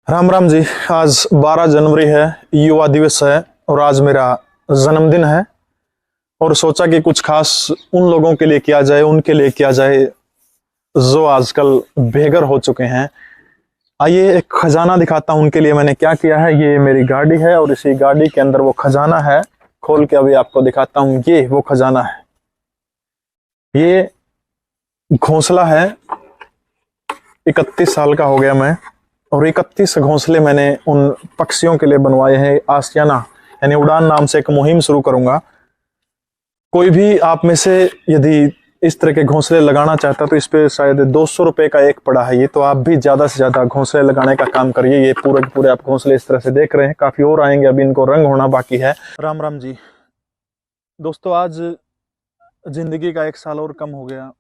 राम राम जी। आज 12 जनवरी है, युवा दिवस है और आज मेरा जन्मदिन है। और सोचा कि कुछ खास उन लोगों के लिए किया जाए, उनके लिए किया जाए जो आजकल बेघर हो चुके हैं। आइए एक खजाना दिखाता हूं उनके लिए मैंने क्या किया है। ये मेरी गाड़ी है और इसी गाड़ी के अंदर वो खजाना है। खोल के अभी आपको दिखाता हूं। ये वो खजाना है, ये घोंसला है। 31 साल का हो गया मैं और 31 घोंसले मैंने उन पक्षियों के लिए बनवाए हैं। आशियाना यानी उड़ान नाम से एक मुहिम शुरू करूंगा। कोई भी आप में से यदि इस तरह के घोंसले लगाना चाहता तो इस पे शायद 200 रुपए का एक पड़ा है। ये तो आप भी ज्यादा से ज्यादा घोंसले लगाने का काम करिए। ये पूरे के पूरे आप घोंसले इस तरह से देख रहे हैं, काफी और आएंगे, अभी इनको रंग होना बाकी है। राम राम जी दोस्तों, आज जिंदगी का एक साल और कम हो गया।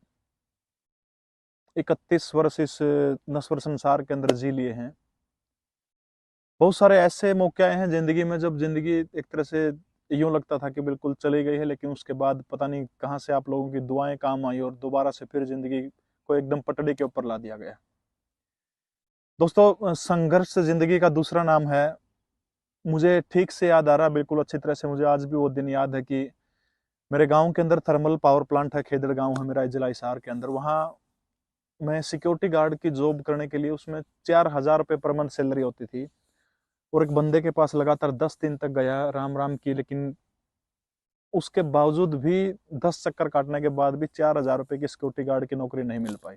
31 वर्ष इस नश्वर संसार के अंदर जी लिए हैं। बहुत सारे ऐसे मौके आए हैं जिंदगी में जब जिंदगी एक तरह से यूं लगता था कि बिल्कुल चली गई है, लेकिन उसके बाद पता नहीं कहां से आप लोगों की दुआएं काम आई और दोबारा से फिर जिंदगी को एकदम पटड़ी के ऊपर ला दिया गया। दोस्तों, संघर्ष जिंदगी का दूसरा नाम है। मुझे ठीक से याद आ रहा है, बिल्कुल अच्छी तरह से मुझे आज भी वो दिन याद है कि मेरे गांव के अंदर थर्मल पावर प्लांट है, खेदड़ गांव है मेरा, जिला हिसार के अंदर। वहां मैं सिक्योरिटी गार्ड की जॉब करने के लिए, उसमें 4,000 रुपये पर मंथ सैलरी होती थी। और एक बंदे के पास लगातार 10 दिन तक गया, राम राम की, लेकिन उसके बावजूद भी 10 चक्कर काटने के बाद भी 4,000 रुपये की सिक्योरिटी गार्ड की नौकरी नहीं मिल पाई।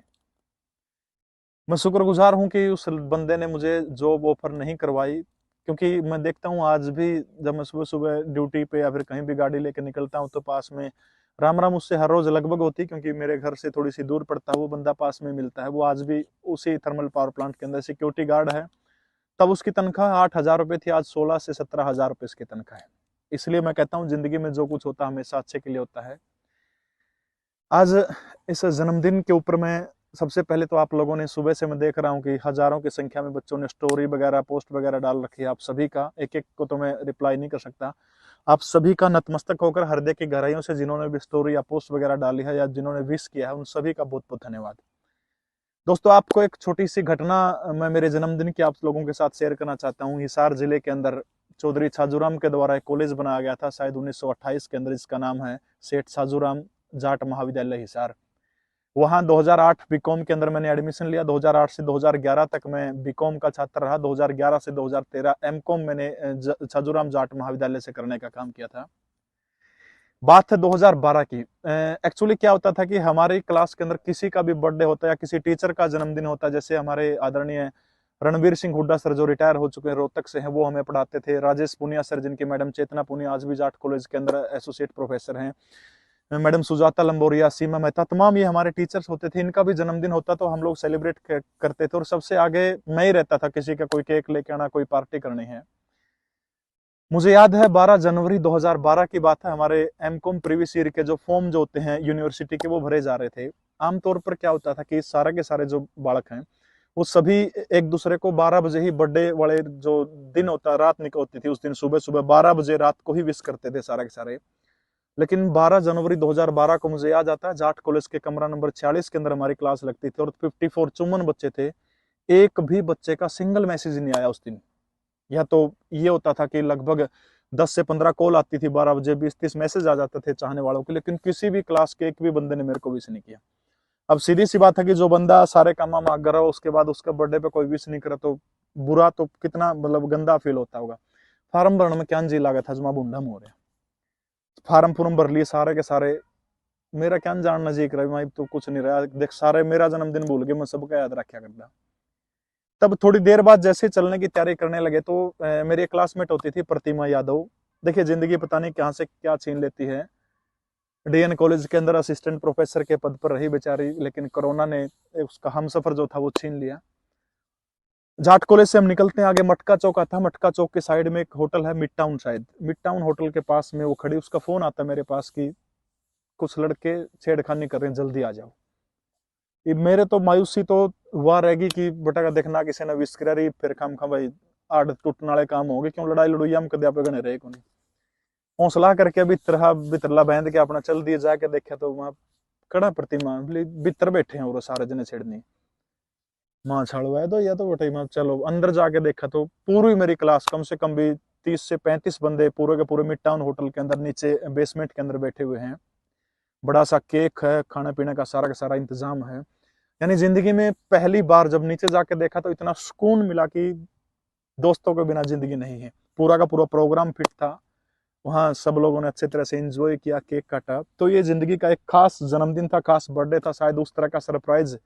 मैं शुक्रगुजार हूं कि उस बंदे ने मुझे जॉब ऑफर नहीं करवाई, क्योंकि मैं देखता हूं आज भी जब मैं सुबह सुबह ड्यूटी पे या फिर कहीं भी गाड़ी लेकर निकलता हूं तो पास में राम राम उससे हर रोज लगभग होती, क्योंकि मेरे घर से थोड़ी सी दूर पड़ता है। वो बंदा पास में मिलता है, वो आज भी उसी थर्मल पावर प्लांट के अंदर सिक्योरिटी गार्ड है। तब उसकी तनख्वाह 8,000 रुपये थी, आज 16 से 17 हजार रुपये इसकी तनख्वाह है। इसलिए मैं कहता हूँ जिंदगी में जो कुछ होता है हमेशा अच्छे के लिए होता है। आज इस जन्मदिन के ऊपर मैं सबसे पहले तो आप लोगों ने, सुबह से मैं देख रहा हूँ कि हजारों की संख्या में बच्चों ने स्टोरी वगैरह पोस्ट वगैरह डाल रखी है। आप सभी का एक एक को तो मैं रिप्लाई नहीं कर सकता। आप सभी का नतमस्तक होकर हृदय की गहराइयों से जिन्होंने भी स्टोरी या पोस्ट वगैरह डाली है या जिन्होंने विश किया है, उन सभी का बहुत बहुत धन्यवाद। दोस्तों, आपको एक छोटी सी घटना मैं मेरे जन्मदिन की आप लोगों के साथ शेयर करना चाहता हूँ। हिसार जिले के अंदर चौधरी छाजूराम के द्वारा एक कॉलेज बनाया गया था, शायद 1928 के अंदर। इसका नाम है सेठ छाजूराम जाट महाविद्यालय हिसार। वहाँ 2008 बीकॉम के अंदर मैंने एडमिशन लिया। 2008 से 2011 तक मैं बीकॉम का छात्र रहा। 2011 से 2013 एमकॉम मैंने छाजूराम जाट महाविद्यालय से करने का काम किया था। बात है 2012 की। एक्चुअली क्या होता था कि हमारी क्लास के अंदर किसी का भी बर्थडे होता है या किसी टीचर का जन्मदिन होता है, जैसे हमारे आदरणीय रणवीर सिंह हुड्डा सर जो रिटायर हो चुके हैं, रोहतक से हैं, वो हमें पढ़ाते थे। राजेश पुनिया सर, जिनकी मैडम चेतना पुनिया आज भी जाट कॉलेज के अंदर एसोसिएट प्रोफेसर हैं। मैडम सुजाता लंबोरिया, सीमा मेहता, तमाम ये हमारे टीचर्स होते थे। इनका भी जन्मदिन होता तो हम लोग सेलिब्रेट करते थे और सबसे आगे मैं ही रहता था, किसी का कोई केक लेके आना, कोई पार्टी करनी है। मुझे याद है 12 जनवरी 2012 की बात है। हमारे एमकॉम प्रीवियस ईयर के जो फॉर्म जो होते हैं यूनिवर्सिटी के, वो भरे जा रहे थे। आमतौर पर क्या होता था कि सारे के सारे जो बालक हैं वो सभी एक दूसरे को 12 बजे ही, बर्थडे वाले जो दिन होता है, रात निकल होती थी उस दिन, सुबह सुबह 12 बजे रात को ही विश करते थे सारे के सारे। लेकिन 12 जनवरी 2012 को मुझे याद आता है, जाट कॉलेज के कमरा नंबर 46 के अंदर हमारी क्लास लगती थी और 54 बच्चे थे। एक भी बच्चे का सिंगल मैसेज नहीं आया उस दिन। या तो ये होता था कि लगभग 10 से 15 कॉल आती थी, 12 बजे 20-30 मैसेज आ जाते थे चाहने वालों के, लेकिन किसी भी क्लास के एक भी बंदे ने मेरे को विश नहीं किया। अब सीधी सी बात है कि जो बंदा सारे काम आग कर रहा हो, उसके बाद उसका बर्थडे पे कोई विश नहीं करा तो बुरा तो कितना, मतलब गंदा फील होता होगा। फार्म भरने में क्या जी लागत था, जमा बूंढा हो रहा। फार्म फूर्म भर लिए सारे के सारे। मेरा क्या जानना जी कर भाई, तो कुछ नहीं रहा, देख सारे मेरा जन्मदिन भूल गए, मैं सबका याद रखा करता। तब थोड़ी देर बाद जैसे चलने की तैयारी करने लगे तो मेरी क्लासमेट होती थी प्रतिमा यादव। देखिए जिंदगी पता नहीं कहां से क्या छीन लेती है। डीएन कॉलेज के अंदर असिस्टेंट प्रोफेसर के पद पर रही बेचारी, लेकिन कोरोना ने उसका हमसफर जो था वो छीन लिया। जाट कॉलेज से हम निकलते हैं, आगे मटका चौक आता है। मटका चौक के साइड में एक होटल है, मिड टाउन, शायद मिड टाउन होटल के पास में वो खड़ी, उसका फोन आता है मेरे पास कि कुछ लड़के छेड़खानी कर रहे हैं, जल्दी आ जाओ। ये मेरे तो मायूसी तो हुआ रहेगी कि बेटा का देखना किसी ने विश करा रही, फिर खाम खा भाई आड़ टूटने वाले काम हो गए, क्यों लड़ाई लड़ोई हम कदे आप गने रहे को नहीं। हौसला करके बितरला बहन के अपना चल दिए, जाके देखे तो वहां कड़ा प्रतिमा भीतर बैठे हैं और सारे जने छेड़नी। माँ छाड़वा है तो या तो बेटे मैं चलो अंदर जाके देखा तो पूरी मेरी क्लास कम से कम भी 30 से 35 बंदे पूरे के पूरे मिड टाउन होटल के अंदर नीचे बेसमेंट के अंदर बैठे हुए हैं। बड़ा सा केक है, खाने पीने का सारा इंतजाम है। यानी जिंदगी में पहली बार जब नीचे जाके देखा तो इतना सुकून मिला कि दोस्तों के बिना जिंदगी नहीं है। पूरा का पूरा प्रोग्राम फिट था, वहाँ सब लोगों ने अच्छे तरह से एंजॉय किया, केक काटा। तो ये जिंदगी का एक खास जन्मदिन था, खास बर्थडे था। शायद उस तरह का सरप्राइज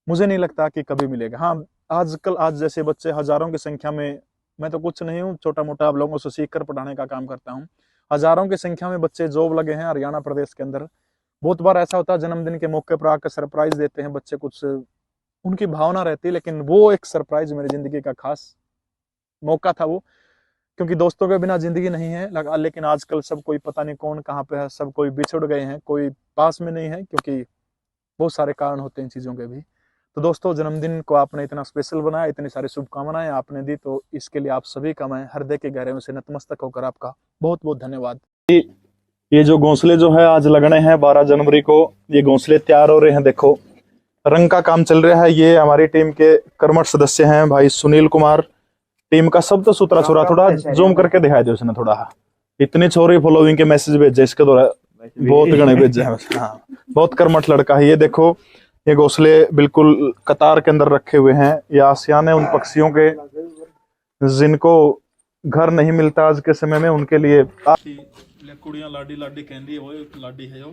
मुझे नहीं लगता कि कभी मिलेगा। हाँ, आजकल आज जैसे बच्चे हजारों की संख्या में, मैं तो कुछ नहीं हूँ, छोटा मोटा आप लोगों से सीख कर पढ़ाने का काम करता हूँ। हजारों की संख्या में बच्चे जॉब लगे हैं हरियाणा प्रदेश के अंदर। बहुत बार ऐसा होता है जन्मदिन के मौके पर आकर सरप्राइज देते हैं बच्चे, कुछ उनकी भावना रहती है। लेकिन वो एक सरप्राइज मेरी जिंदगी का खास मौका था वो, क्योंकि दोस्तों के बिना जिंदगी नहीं है लगा। लेकिन आजकल सब कोई पता नहीं कौन कहाँ पे है, सब कोई बिछुड़ गए हैं, कोई पास में नहीं है, क्योंकि बहुत सारे कारण होते हैं चीजों के भी। तो दोस्तों, जन्मदिन को आपने इतना स्पेशल बनाया, इतनी सारी शुभकामनाएं आपने दी, तो इसके लिए आप सभी का मैं हृदय के गहरे से नतमस्तक होकर आपका बहुत बहुत धन्यवाद। ये जो घोंसले जो है आज लगने हैं 12 जनवरी को, ये घोंसले तैयार हो रहे हैं। देखो रंग का काम चल रहा है। ये हमारी टीम के कर्मठ सदस्य हैं भाई सुनील कुमार, टीम का सब तो सुतरा छोरा। थोड़ा जूम करके दिखाई दे उसने थोड़ा। इतनी छोरी फॉलोइंग के मैसेज भेजे इसके द्वारा, बहुत गणे भेजे हैं। हाँ, बहुत कर्मठ लड़का है ये। देखो ये घोंसले बिल्कुल कतार के अंदर रखे हुए हैं। ये आसियान है उन पक्षियों के जिनको घर नहीं मिलता आज के समय में, उनके लिए। कुड़ियां लाडी लाडी कहती है, वो लाडी है जो